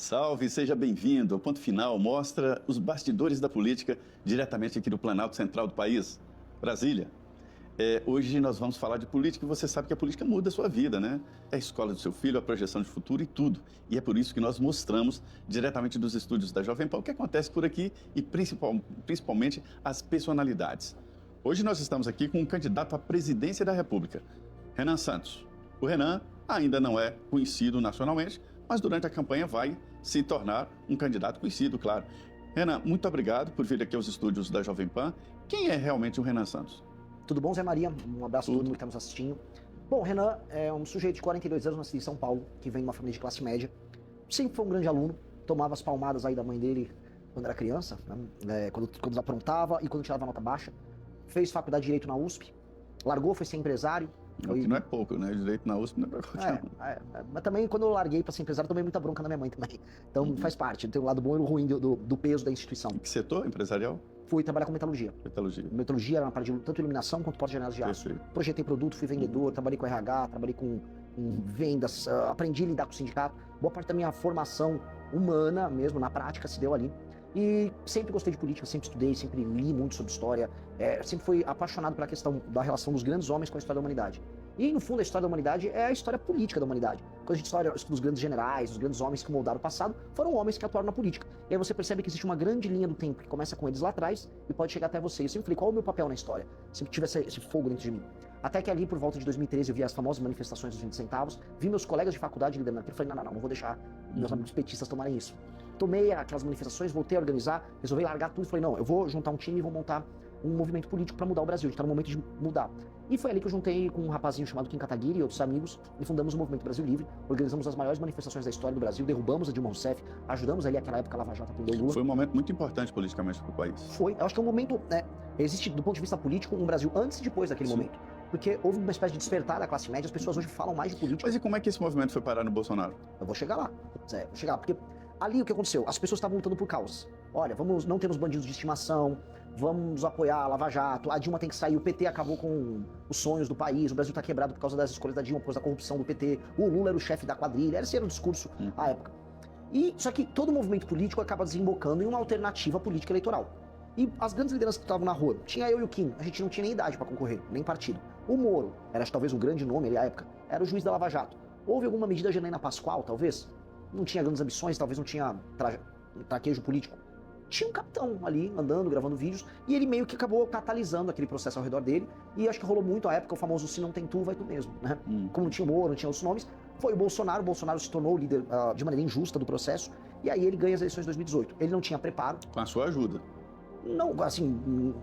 Salve, seja bem-vindo. O Ponto Final mostra os bastidores da política diretamente aqui do Planalto Central do país, Brasília. Hoje nós vamos falar de política e você sabe que a política muda a sua vida, né? É a escola do seu filho, a projeção de futuro e tudo. E é por isso que nós mostramos diretamente dos estúdios da Jovem Pan o que acontece por aqui e principalmente as personalidades. Hoje nós estamos aqui com um candidato à presidência da República, Renan Santos. O Renan ainda não é conhecido nacionalmente, mas durante a campanha vai se tornar um candidato conhecido, claro. Renan, muito obrigado por vir aqui aos estúdios da Jovem Pan. Quem é realmente o Renan Santos? Tudo bom, Zé Maria? Um abraço a todo mundo que está nos assistindo. Bom, o Renan é um sujeito de 42 anos, nascido em São Paulo, que vem de uma família de classe média. Sempre foi um grande aluno, tomava as palmadas aí da mãe dele quando era criança, né? Quando aprontava e quando tirava nota baixa. Fez faculdade de Direito na USP, largou, foi ser empresário. Que não é pouco, né? Direito na USP não é pra qualquer um. Mas também quando eu larguei para ser empresário, tomei muita bronca da minha mãe também. Então faz parte, tem o lado bom e o ruim do peso da instituição. Em que setor empresarial? Fui trabalhar com metalurgia. Metalurgia era na parte de tanto iluminação quanto portas janelas de aço. Perfeito. Projetei produto, fui vendedor, trabalhei com RH, trabalhei com vendas, aprendi a lidar com o sindicato. Boa parte da minha formação humana mesmo, na prática, se deu ali. E sempre gostei de política, sempre estudei, sempre li muito sobre história, sempre fui apaixonado pela questão da relação dos grandes homens com a história da humanidade. E, no fundo, a história da humanidade é a história política da humanidade. Quando a gente estuda os grandes generais, os grandes homens que moldaram o passado, foram homens que atuaram na política. E aí você percebe que existe uma grande linha do tempo que começa com eles lá atrás e pode chegar até você. Eu sempre falei, qual é o meu papel na história? Sempre tive esse fogo dentro de mim. Até que ali, por volta de 2013, eu vi as famosas manifestações dos 20 centavos, vi meus colegas de faculdade liderando aquilo, falei, não vou deixar meus amigos petistas tomarem isso. Tomei aquelas manifestações, voltei a organizar, resolvi largar tudo, falei, não, eu vou juntar um time e vou montar um movimento político para mudar o Brasil, a gente tá no momento de mudar. E foi ali que eu juntei com um rapazinho chamado Kim Kataguiri e outros amigos e fundamos o Movimento Brasil Livre, organizamos as maiores manifestações da história do Brasil, derrubamos a Dilma Rousseff, ajudamos ali aquela época a Lava Jato a prender o Lula. Foi um momento muito importante politicamente para o país. Foi, eu acho que é um momento, existe do ponto de vista político um Brasil antes e depois daquele momento. Porque houve uma espécie de despertar da classe média, as pessoas hoje falam mais de política. Mas e como é que esse movimento foi parar no Bolsonaro? Eu vou chegar lá, Zé, vou chegar lá, porque ali o que aconteceu? As pessoas estavam lutando por causas. Olha, não temos bandidos de estimação, vamos apoiar a Lava Jato, a Dilma tem que sair, o PT acabou com os sonhos do país, o Brasil está quebrado por causa das escolhas da Dilma, por causa da corrupção do PT, o Lula era o chefe da quadrilha, esse era o discurso à época. E só que todo movimento político acaba desembocando em uma alternativa política eleitoral. E as grandes lideranças que estavam na rua, tinha eu e o Kim, a gente não tinha nem idade para concorrer, nem partido. O Moro, era talvez um grande nome ali à época, era o juiz da Lava Jato. Houve alguma medida de Janaína Pascoal, talvez? Não tinha grandes ambições, talvez não tinha traquejo político. Tinha um capitão ali, andando, gravando vídeos, e ele meio que acabou catalisando aquele processo ao redor dele, e acho que rolou muito à época o famoso se não tem tu, vai tu mesmo, né? Como não tinha o Moro, não tinha outros nomes, foi o Bolsonaro se tornou o líder de maneira injusta do processo, e aí ele ganha as eleições de 2018. Ele não tinha preparo. Com a sua ajuda. Não, assim,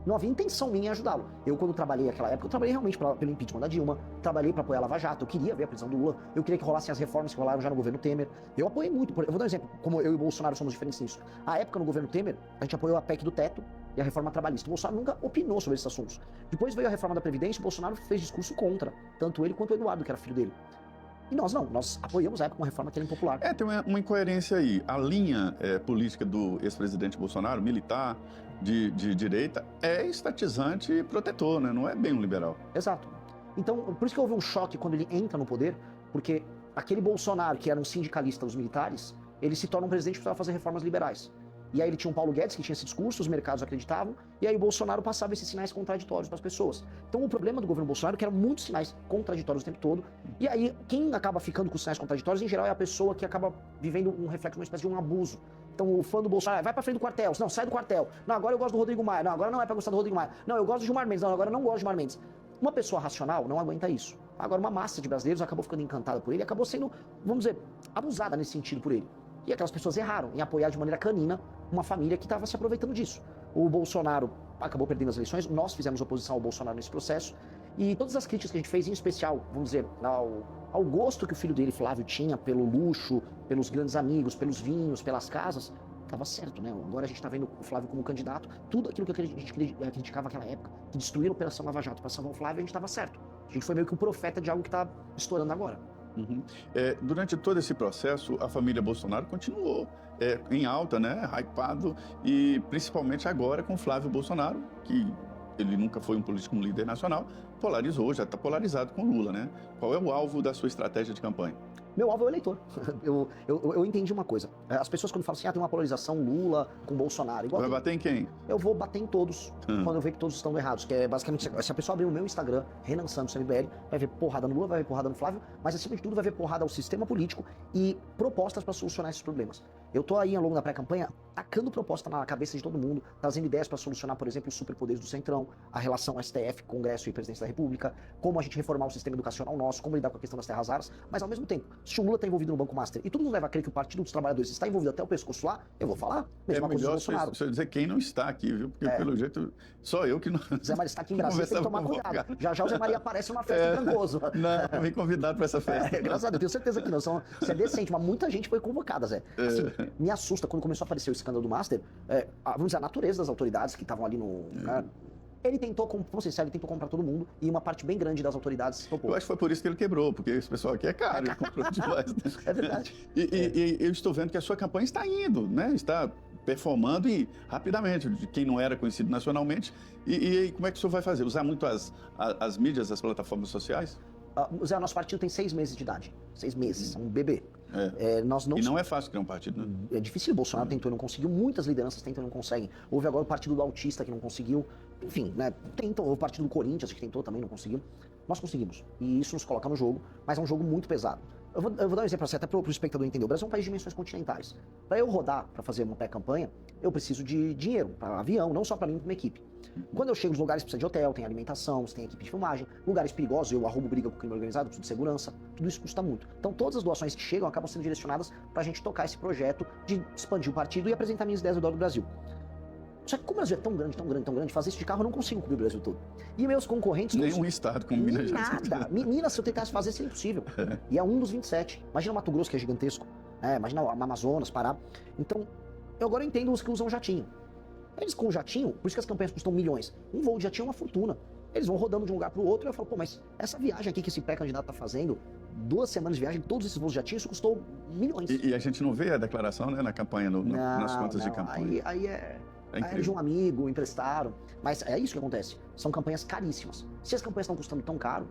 não havia intenção minha em ajudá-lo. Eu, quando trabalhei naquela época, eu trabalhei realmente pelo impeachment da Dilma, trabalhei para apoiar a Lava Jato, eu queria ver a prisão do Lula, eu queria que rolassem as reformas que rolaram já no governo Temer. Eu apoiei muito, eu vou dar um exemplo, como eu e o Bolsonaro somos diferentes nisso. À época, no governo Temer, a gente apoiou a PEC do teto e a reforma trabalhista. O Bolsonaro nunca opinou sobre esses assuntos. Depois veio a reforma da Previdência, o Bolsonaro fez discurso contra, tanto ele quanto o Eduardo, que era filho dele. E nós apoiamos a época uma reforma que era impopular. Tem uma incoerência aí. A linha política do ex-presidente Bolsonaro, militar, de direita, é estatizante e protetor, né? Não é bem um liberal. Exato. Então, por isso que houve um choque quando ele entra no poder, porque aquele Bolsonaro, que era um sindicalista dos militares, ele se torna um presidente que precisava fazer reformas liberais. E aí ele tinha um Paulo Guedes que tinha esse discurso, os mercados acreditavam, e aí o Bolsonaro passava esses sinais contraditórios para as pessoas. Então o problema do governo Bolsonaro é que eram muitos sinais contraditórios o tempo todo, e aí quem acaba ficando com os sinais contraditórios, em geral, é a pessoa que acaba vivendo um reflexo, uma espécie de um abuso. Então o fã do Bolsonaro, vai pra frente do quartel, não, sai do quartel, não, agora eu gosto do Rodrigo Maia, não, agora não é pra gostar do Rodrigo Maia, não, eu gosto do Gilmar Mendes, não, agora eu não gosto do Gilmar Mendes. Uma pessoa racional não aguenta isso. Agora uma massa de brasileiros acabou ficando encantada por ele, acabou sendo, vamos dizer, abusada nesse sentido por ele. E aquelas pessoas erraram em apoiar de maneira canina uma família que estava se aproveitando disso. O Bolsonaro acabou perdendo as eleições, nós fizemos oposição ao Bolsonaro nesse processo, e todas as críticas que a gente fez, em especial, vamos dizer, ao gosto que o filho dele, Flávio, tinha pelo luxo, pelos grandes amigos, pelos vinhos, pelas casas, estava certo, né? Agora a gente está vendo o Flávio como candidato, tudo aquilo que a gente criticava naquela época, que destruíram a Operação Lava Jato para salvar o Flávio, a gente estava certo. A gente foi meio que um profeta de algo que está estourando agora. Durante todo esse processo, a família Bolsonaro continuou em alta, né, hypado, e principalmente agora com Flávio Bolsonaro, que ele nunca foi um político, um líder nacional, polarizou, já está polarizado com Lula, né? Qual é o alvo da sua estratégia de campanha? Meu alvo é o eleitor. Eu entendi uma coisa. As pessoas quando falam assim, tem uma polarização Lula com Bolsonaro. Igual Vai bater em quem? eu vou bater em todos, quando eu ver que todos estão errados. Que é basicamente, se a pessoa abrir o meu Instagram, Renan Santos MBL, vai ver porrada no Lula, vai ver porrada no Flávio, mas acima de tudo vai ver porrada ao sistema político e propostas para solucionar esses problemas. Eu tô aí ao longo da pré-campanha tacando proposta na cabeça de todo mundo, trazendo ideias para solucionar, por exemplo, os superpoderes do Centrão, a relação STF, Congresso e Presidência da República, como a gente reformar o sistema educacional nosso, como lidar com a questão das terras raras, mas ao mesmo tempo, se o Lula está envolvido no Banco Master e todo mundo leva a crer que o Partido dos Trabalhadores está envolvido até o pescoço lá, eu vou falar. Mesma coisa do Bolsonaro. Se eu dizer quem não está aqui, viu? Porque pelo jeito, só eu que não... Zé Maria está aqui em Brasília, tem que tomar cuidado. Já o Zé Maria aparece numa festa em Trancoso. Não, vem convidado para essa festa. Graças a Deus, eu tenho certeza que não. Você é decente, mas muita gente foi convocada, Zé. Assim, me assusta quando começou a aparecer o escândalo do Master, vamos dizer, a natureza das autoridades que estavam ali no... Ele tentou, vamos ser ele tentou comprar todo mundo e uma parte bem grande das autoridades topou. Eu acho que foi por isso que ele quebrou, porque esse pessoal aqui é caro, ele comprou demais. Né? É verdade. E eu estou vendo que a sua campanha está indo, né? Está performando e rapidamente, de quem não era conhecido nacionalmente. E como é que o senhor vai fazer? Usar muito as mídias, as plataformas sociais? Zé, nosso partido tem 6 meses de idade. 6 meses, é um bebê. Nós não... E não é fácil criar um partido, né? É difícil, o Bolsonaro tentou e não conseguiu, muitas lideranças tentam e não conseguem. Houve agora o Partido do Autista que não conseguiu, enfim, né? Tentou, o Partido do Corinthians que tentou também não conseguiu. Nós conseguimos, e isso nos coloca no jogo, mas é um jogo muito pesado. Eu vou dar um exemplo assim, até para o espectador entender. O Brasil é um país de dimensões continentais. Para eu rodar, para fazer uma pré-campanha, eu preciso de dinheiro, para avião, não só para mim, para uma equipe. Quando eu chego nos lugares, precisa de hotel, tem alimentação, você tem equipe de filmagem, lugares perigosos, eu arrumo briga com o crime organizado, preciso de segurança, tudo isso custa muito. Então todas as doações que chegam acabam sendo direcionadas para a gente tocar esse projeto de expandir o partido e apresentar minhas ideias ao redor do Brasil. Só que como o Brasil é tão grande, tão grande, tão grande, fazer isso de carro eu não consigo cobrir o Brasil todo. E meus concorrentes... Nenhum estado como Minas Gerais. Nada. Minas, se eu tentasse fazer, seria impossível. E é um dos 27. Imagina o Mato Grosso, que é gigantesco. Imagina o Amazonas, Pará. Então, eu agora entendo os que usam jatinho. Eles com o jatinho, por isso que as campanhas custam milhões. Um voo de jatinho é uma fortuna. Eles vão rodando de um lugar para o outro e eu falo, pô, mas essa viagem aqui que esse pré-candidato está fazendo, 2 semanas de viagem, todos esses voos de jatinho, isso custou milhões. E a gente não vê a declaração, né, na campanha, nas contas de campanha. Aí é de um amigo, emprestaram. Mas é isso que acontece. São campanhas caríssimas. Se as campanhas estão custando tão caro,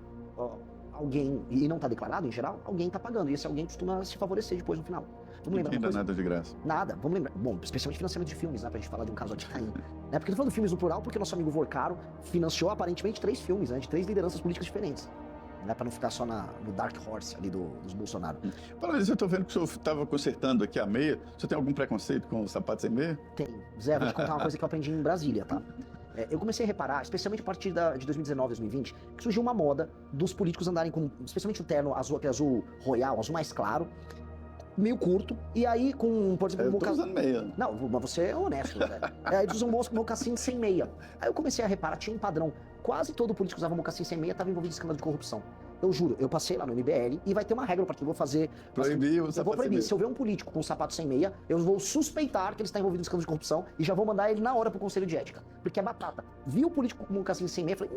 alguém, e não está declarado em geral, alguém está pagando. E esse alguém costuma se favorecer depois no final. Vamos lembrar não nada de graça. Nada, vamos lembrar. Bom, especialmente financiamento de filmes, né? Pra gente falar de um caso de Caim. Né? Porque eu tô falando de filmes no plural, porque nosso amigo Vorcaro financiou aparentemente 3 filmes, né? De 3 lideranças políticas diferentes. Né, para não ficar só no Dark Horse ali dos Bolsonaro. Fala isso, eu tô vendo que o senhor estava consertando aqui a meia. O senhor tem algum preconceito com o sapato sem meia? Tem. Zé, vou te contar uma coisa que eu aprendi em Brasília, tá? Eu comecei a reparar, especialmente a partir de 2019, 2020, que surgiu uma moda dos políticos andarem com, especialmente o terno azul, aquele azul royal, azul mais claro, meio curto, e aí com, por exemplo... Eu tô usando meia. Não, mas você é honesto, né? Eles usam mocassim sem meia. Aí eu comecei a reparar, tinha um padrão. Quase todo político que usava mocassim sem meia estava envolvido em escândalo de corrupção. Eu juro, eu passei lá no MBL e vai ter uma regra para que eu vou fazer... Proibir o sapato. Eu vou proibir. Se eu ver um político com um sapato sem meia, eu vou suspeitar que ele está envolvido em escândalo de corrupção e já vou mandar ele na hora pro Conselho de Ética. Porque é batata. Vi o político com mocassim sem meia, falei...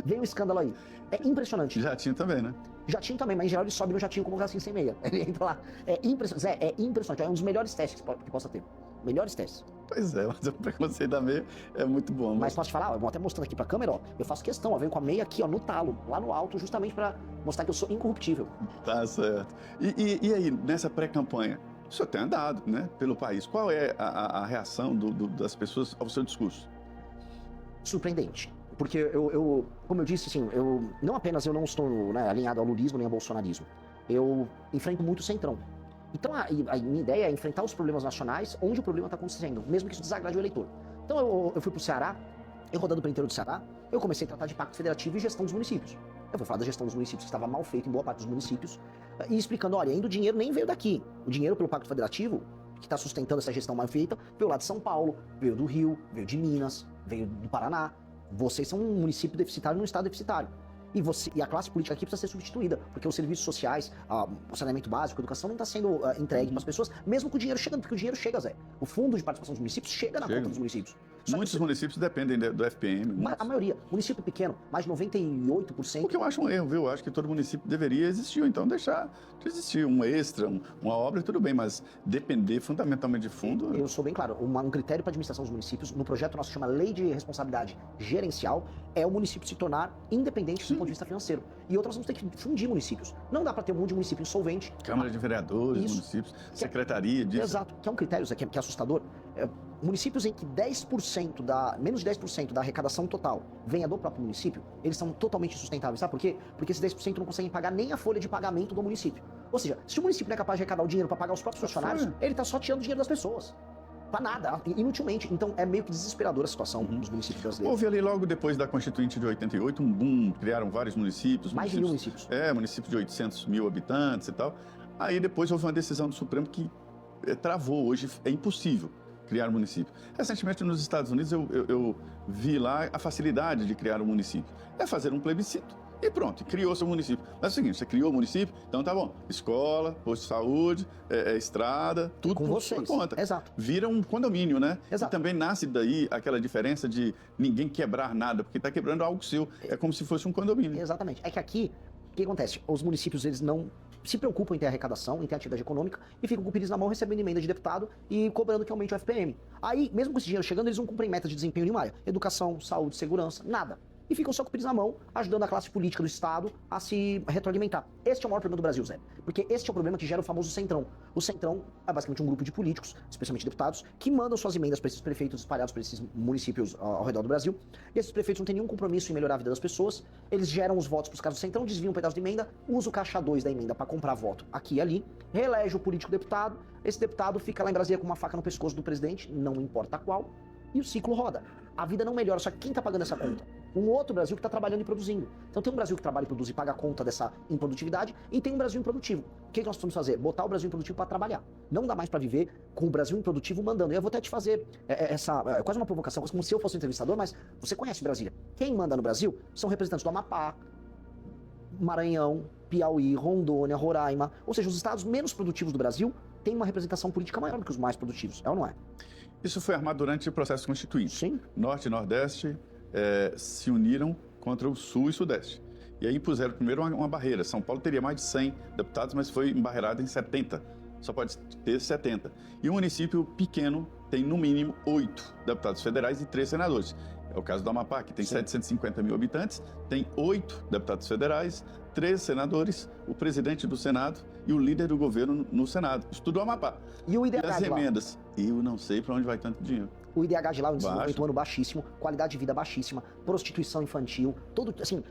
Veio um escândalo aí. É impressionante. Jatinho também, né? Jatinho também, mas em geral ele sobe no jatinho como assim sem meia. Ele entra lá. É impressionante. Zé, é impressionante. É um dos melhores testes que possa ter. Melhores testes. Pois é, mas o preconceito da meia é muito bom. Mas posso te falar, eu vou até mostrando aqui pra câmera, ó. Eu faço questão, ó. Venho com a meia aqui, ó, no talo, lá no alto, justamente pra mostrar que eu sou incorruptível. Tá certo. E aí, nessa pré-campanha, o senhor tem andado, né, pelo país. Qual é a reação das pessoas ao seu discurso? Surpreendente. Porque eu como eu disse, assim, não apenas eu não estou, né, alinhado ao lulismo nem ao bolsonarismo, eu enfrento muito o centrão. Então a minha ideia é enfrentar os problemas nacionais onde o problema está acontecendo, mesmo que isso desagrade o eleitor. Então eu fui para o Ceará, eu rodando pelo inteiro do Ceará, eu comecei a tratar de pacto federativo e gestão dos municípios. Eu vou falar da gestão dos municípios, que estava mal feita em boa parte dos municípios, e explicando, olha, ainda o dinheiro nem veio daqui. O dinheiro pelo pacto federativo, que está sustentando essa gestão mal feita, veio lá de São Paulo, veio do Rio, veio de Minas, veio do Paraná. Vocês são um município deficitário num estado deficitário. E a classe política aqui precisa ser substituída, porque os serviços sociais, o saneamento básico, a educação não está sendo entregue para as pessoas, mesmo com o dinheiro chegando, porque o dinheiro chega, Zé. O fundo de participação dos municípios chega na conta dos municípios. Muitos municípios dependem do FPM. A maioria. Município pequeno, mais de 98%. O que eu acho um erro, viu? Eu acho que todo município deveria existir, então deixar de existir um extra, uma obra, tudo bem, mas depender fundamentalmente de fundo... Eu sou bem claro, um critério para administração dos municípios, no projeto nosso chama Lei de Responsabilidade Gerencial, é o município se tornar independente do ponto de vista financeiro. E outras vamos ter que fundir municípios. Não dá para ter um monte de município insolvente. Câmara de Vereadores, Isso. Municípios, Secretaria disso. Exato, que é um critério que é assustador. Municípios em que 10% menos de 10% da arrecadação total venha do próprio município, eles são totalmente insustentáveis. Sabe por quê? Porque esses 10% não conseguem pagar nem a folha de pagamento do município. Ou seja, se o município não é capaz de arrecadar o dinheiro para pagar os próprios funcionários, ele está só tirando o dinheiro das pessoas. Pra nada, inutilmente. Então é meio que desesperadora a situação dos municípios brasileiros. Houve ali logo depois da Constituinte de 88 um boom, criaram vários municípios. Mais de 1000 municípios. Municípios de 800 mil habitantes e tal. Aí depois houve uma decisão do Supremo que travou. Hoje é impossível criar um município. Recentemente nos Estados Unidos eu vi lá a facilidade de criar um município. É fazer um plebiscito. E pronto, criou seu município. Mas é o seguinte, você criou o município, então tá bom. Escola, posto de saúde, estrada, tudo com por vocês. sua conta. Exato. Vira um condomínio, né? Exato. E também nasce daí aquela diferença de ninguém quebrar nada, porque está quebrando algo seu. É como se fosse um condomínio. Exatamente. É que aqui, o que acontece? Os municípios, eles não se preocupam em ter arrecadação, em ter atividade econômica, e ficam com o pires na mão, recebendo emenda de deputado e cobrando que aumente o FPM. Aí, mesmo com esse dinheiro chegando, eles não cumprem metas de desempenho nenhuma. Educação, saúde, segurança, nada. E ficam só com o pires na mão, ajudando a classe política do Estado a se retroalimentar. Este é o maior problema do Brasil, Zé. Porque este é o problema que gera o famoso Centrão. O Centrão é basicamente um grupo de políticos, especialmente deputados, que mandam suas emendas para esses prefeitos espalhados por esses municípios ao redor do Brasil. E esses prefeitos não têm nenhum compromisso em melhorar a vida das pessoas. Eles geram os votos para os caras do Centrão, desviam um pedaço de emenda, usa o caixa 2 da emenda para comprar voto aqui e ali, reelege o político deputado, esse deputado fica lá em Brasília com uma faca no pescoço do presidente, não importa qual, e o ciclo roda. A vida não melhora, só que quem está pagando essa conta? Um outro Brasil que está trabalhando e produzindo. Então tem um Brasil que trabalha e produz e paga a conta dessa improdutividade, e tem um Brasil improdutivo. O que nós precisamos fazer? Botar o Brasil improdutivo para trabalhar. Não dá mais para viver com o Brasil improdutivo mandando. Eu vou até te fazer quase uma provocação, como se eu fosse um entrevistador, mas você conhece Brasília. Quem manda no Brasil são representantes do Amapá, Maranhão, Piauí, Rondônia, Roraima. Ou seja, os estados menos produtivos do Brasil têm uma representação política maior do que os mais produtivos. É ou não é? Isso foi armado durante o processo constituinte. Sim. Norte e Nordeste se uniram contra o Sul e Sudeste. E aí impuseram primeiro uma barreira. São Paulo teria mais de 100 deputados, mas foi embarreado em 70. Só pode ter 70. E um município pequeno tem, no mínimo, 8 deputados federais e 3 senadores. É o caso do Amapá, que tem 750 mil habitantes, tem 8 deputados federais, 3 senadores, o presidente do Senado e o líder do governo no Senado. Isso tudo é o Amapá. E o IDH e as de lá? emendas? Eu não sei para onde vai tanto dinheiro. O IDH de lá é um Baixo. desenvolvimento humano baixíssimo, qualidade de vida baixíssima, prostituição infantil, todo, assim...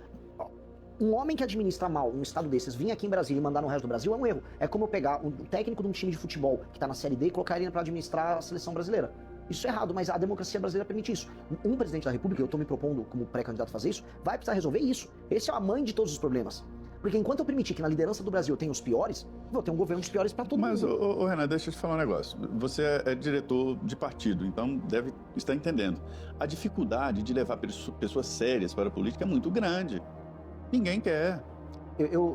Um homem que administra mal um estado desses vir aqui em Brasília e mandar no resto do Brasil é um erro. É como eu pegar um técnico de um time de futebol que está na Série D e colocar ele para administrar a seleção brasileira. Isso é errado, mas a democracia brasileira permite isso. Um presidente da República, eu estou me propondo como pré-candidato a fazer isso, vai precisar resolver isso. Esse é a mãe de todos os problemas. Porque enquanto eu permitir que na liderança do Brasil eu tenha os piores, vou ter um governo dos piores para todo mundo. Mas, Renan, deixa eu te falar um negócio. Você é diretor de partido, então deve estar entendendo. A dificuldade de levar pessoas sérias para a política é muito grande. Ninguém quer.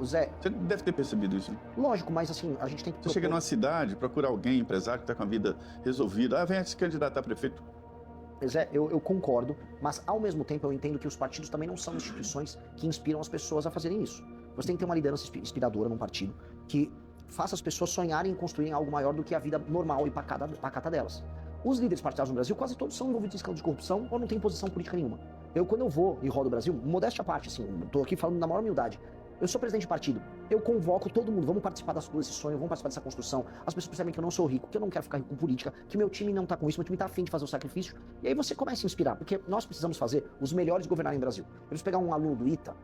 Zé... Você deve ter percebido isso. Lógico, mas assim, a gente tem que... Você chega numa cidade, procura alguém, empresário que está com a vida resolvida. Vem se candidatar a prefeito. Zé, eu concordo, mas ao mesmo tempo eu entendo que os partidos também não são instituições que inspiram as pessoas a fazerem isso. Você tem que ter uma liderança inspiradora num partido que faça as pessoas sonharem em construírem algo maior do que a vida normal e pacata delas. Os líderes partidários no Brasil, quase todos são envolvidos em escândalo de corrupção ou não têm posição política nenhuma. Quando eu vou e rodo o Brasil, modéstia à parte, assim, tô aqui falando na maior humildade. Eu sou presidente de partido, eu convoco todo mundo, vamos participar desse sonho, vamos participar dessa construção. As pessoas percebem que eu não sou rico, que eu não quero ficar rico com política, que meu time não tá com isso, meu time tá afim de fazer o sacrifício. E aí você começa a inspirar, porque nós precisamos fazer os melhores governarem o Brasil. Eles pegar um aluno do ITA,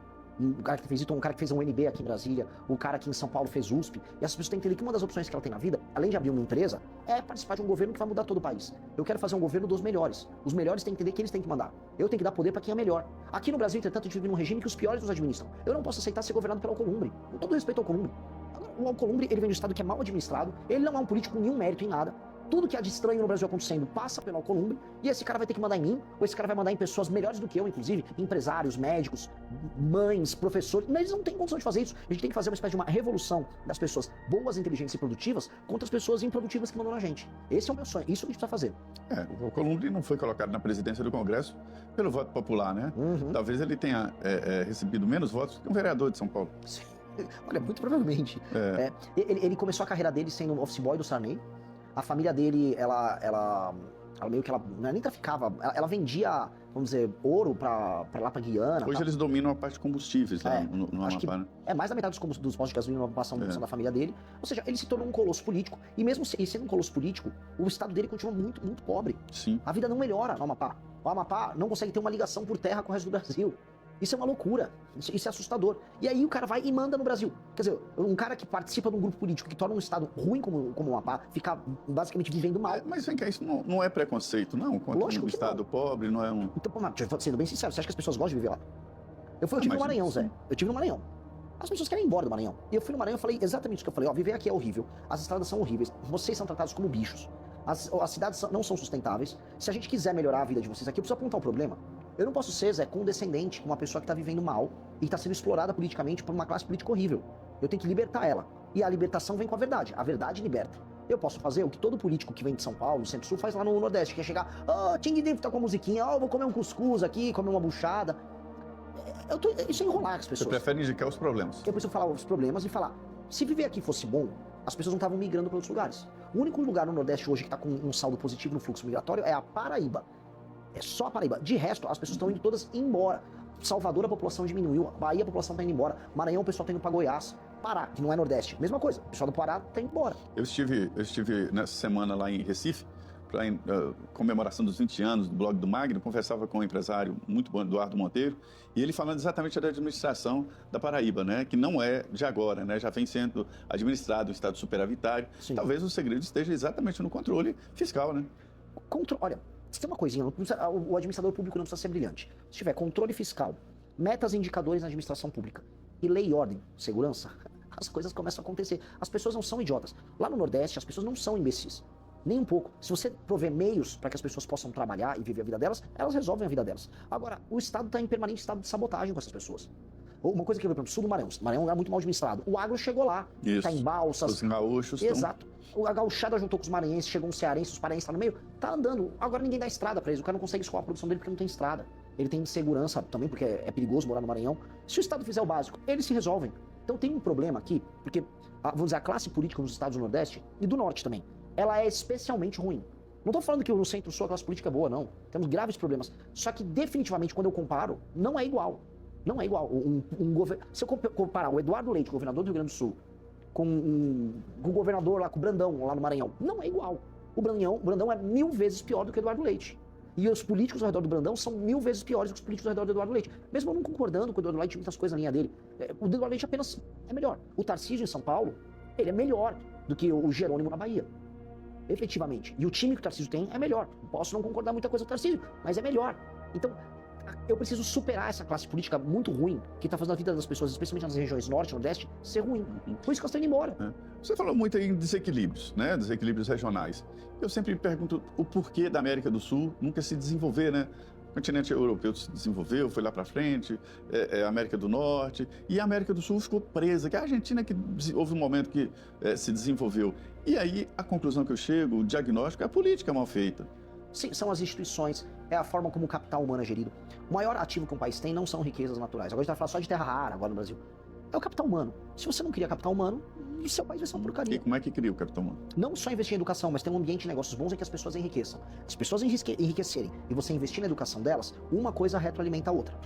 um cara que fez ITA, um cara que fez um UNB aqui em Brasília, o cara que em São Paulo fez USP, e essas pessoas têm que entender que uma das opções que ela tem na vida, além de abrir uma empresa, é participar de um governo que vai mudar todo o país. Eu quero fazer um governo dos melhores. Os melhores têm que entender que eles têm que mandar. Eu tenho que dar poder para quem é melhor. Aqui no Brasil, entretanto, a gente vive num regime que os piores nos administram. Eu não posso aceitar ser governado pelo Alcolumbre. Com todo respeito ao Alcolumbre. O Alcolumbre, ele vem de um estado que é mal administrado, ele não é um político com nenhum mérito em nada. Tudo que há de estranho no Brasil acontecendo passa pelo Alcolumbre, e esse cara vai ter que mandar em mim, ou esse cara vai mandar em pessoas melhores do que eu, inclusive, empresários, médicos, mães, professores. Eles não têm condição de fazer isso. A gente tem que fazer uma espécie de uma revolução das pessoas boas, inteligentes e produtivas contra as pessoas improdutivas que mandam na gente. Esse é o meu sonho, isso que a gente precisa fazer. O Alcolumbre não foi colocado na presidência do Congresso pelo voto popular, né? Talvez ele tenha recebido menos votos que um vereador de São Paulo. Sim. Olha, muito provavelmente. Ele começou a carreira dele sendo office boy do Sarney. A família dele, ela meio que nem traficava, ela vendia, vamos dizer, ouro pra lá pra Guiana. Hoje eles dominam a parte de combustíveis lá no acho Amapá, né? Mais da metade dos postos de gasolina passam da família dele. Ou seja, ele se tornou um colosso político. E mesmo sendo um colosso político, o estado dele continua muito, muito pobre. Sim. A vida não melhora no Amapá. O Amapá não consegue ter uma ligação por terra com o resto do Brasil. Isso é uma loucura, isso é assustador. E aí o cara vai e manda no Brasil. Quer dizer, um cara que participa de um grupo político que torna um estado ruim como o Amapá, fica basicamente vivendo mal. Mas vem cá, isso não é preconceito, não? Contra Lógico um que estado pobre, não é um... Então, sendo bem sincero, você acha que as pessoas gostam de viver lá? Eu tive no Maranhão, Zé. Eu tive no Maranhão. As pessoas querem ir embora do Maranhão. E eu fui no Maranhão e falei exatamente isso que eu falei. Ó, viver aqui é horrível, as estradas são horríveis, vocês são tratados como bichos. As cidades não são sustentáveis. Se a gente quiser melhorar a vida de vocês aqui, eu preciso apontar o problema. Eu não posso ser, Zé, condescendente com uma pessoa que está vivendo mal e está sendo explorada politicamente por uma classe política horrível. Eu tenho que libertar ela. E a libertação vem com a verdade. A verdade liberta. Eu posso fazer o que todo político que vem de São Paulo, do Centro-Sul, faz lá no Nordeste, que é chegar, Ting Dave tá com a musiquinha, vou comer um cuscuz aqui, comer uma buchada. Isso é enrolar as pessoas. Você prefere indicar os problemas. Eu preciso falar os problemas e falar, se viver aqui fosse bom, as pessoas não estavam migrando para outros lugares. O único lugar no Nordeste hoje que está com um saldo positivo no fluxo migratório é a Paraíba. É só a Paraíba. De resto, as pessoas estão indo todas embora. Salvador, a população diminuiu. Bahia, a população está indo embora. Maranhão, o pessoal está indo para Goiás. Pará, que não é Nordeste. Mesma coisa. O pessoal do Pará está indo embora. Eu estive nessa semana lá em Recife, para comemoração dos 20 anos do blog do Magno, conversava com um empresário muito bom, Eduardo Monteiro, e ele falando exatamente da administração da Paraíba, né, que não é de agora, né, já vem sendo administrado um estado superavitário. Sim. Talvez o segredo esteja exatamente no controle fiscal, né? Olha, se tem uma coisinha, o administrador público não precisa ser brilhante. Se tiver controle fiscal, metas e indicadores na administração pública e lei e ordem, segurança, as coisas começam a acontecer. As pessoas não são idiotas. Lá no Nordeste, as pessoas não são imbecis. Nem um pouco. Se você prover meios para que as pessoas possam trabalhar e viver a vida delas, elas resolvem a vida delas. Agora, o Estado está em permanente estado de sabotagem com essas pessoas. Uma coisa que eu vi, por exemplo, sul do Maranhão. O Maranhão é um lugar muito mal administrado. O agro chegou lá. Está em balsas. Os gaúchos. Exato. A gauchada juntou com os maranhenses, chegou um cearense, os paraenses lá no meio. Tá andando. Agora ninguém dá estrada para eles. O cara não consegue escoar a produção dele porque não tem estrada. Ele tem insegurança também, porque é perigoso morar no Maranhão. Se o Estado fizer o básico, eles se resolvem. Então tem um problema aqui, porque, vamos dizer, a classe política nos estados do Nordeste e do Norte também, ela é especialmente ruim. Não estou falando que no Centro-Sul a classe política é boa, não. Temos graves problemas. Só que, definitivamente, quando eu comparo, não é igual. Não é igual. Se eu comparar o Eduardo Leite, governador do Rio Grande do Sul, com o governador lá, com o Brandão, lá no Maranhão, não é igual. O Brandão é 1000 vezes pior do que o Eduardo Leite. E os políticos ao redor do Brandão são 1000 vezes piores do que os políticos ao redor do Eduardo Leite. Mesmo eu não concordando com o Eduardo Leite, muitas coisas na linha dele. O Eduardo Leite apenas é melhor. O Tarcísio em São Paulo, ele é melhor do que o Jerônimo na Bahia. Efetivamente. E o time que o Tarcísio tem é melhor. Posso não concordar muita coisa com o Tarcísio, mas é melhor. Então, eu preciso superar essa classe política muito ruim, que está fazendo a vida das pessoas, especialmente nas regiões norte e nordeste, ser ruim. Por isso que elas estão indo embora. Você falou muito aí em desequilíbrios, né? Desequilíbrios regionais. Eu sempre me pergunto o porquê da América do Sul nunca se desenvolver, né? O continente europeu se desenvolveu, foi lá para frente, a América do Norte, e a América do Sul ficou presa, que a Argentina que houve um momento que se desenvolveu. E aí, a conclusão que eu chego, o diagnóstico, é a política mal feita. Sim, são as instituições, é a forma como o capital humano é gerido. O maior ativo que um país tem não são riquezas naturais. Agora a gente vai falar só de terra rara agora no Brasil. É o capital humano. Se você não cria capital humano, o seu país vai ser uma porcaria. E como é que cria o capital humano? Não só investir em educação, mas ter um ambiente de negócios bons em que as pessoas enriqueçam. Se as pessoas enriquecerem e você investir na educação delas, uma coisa retroalimenta a outra.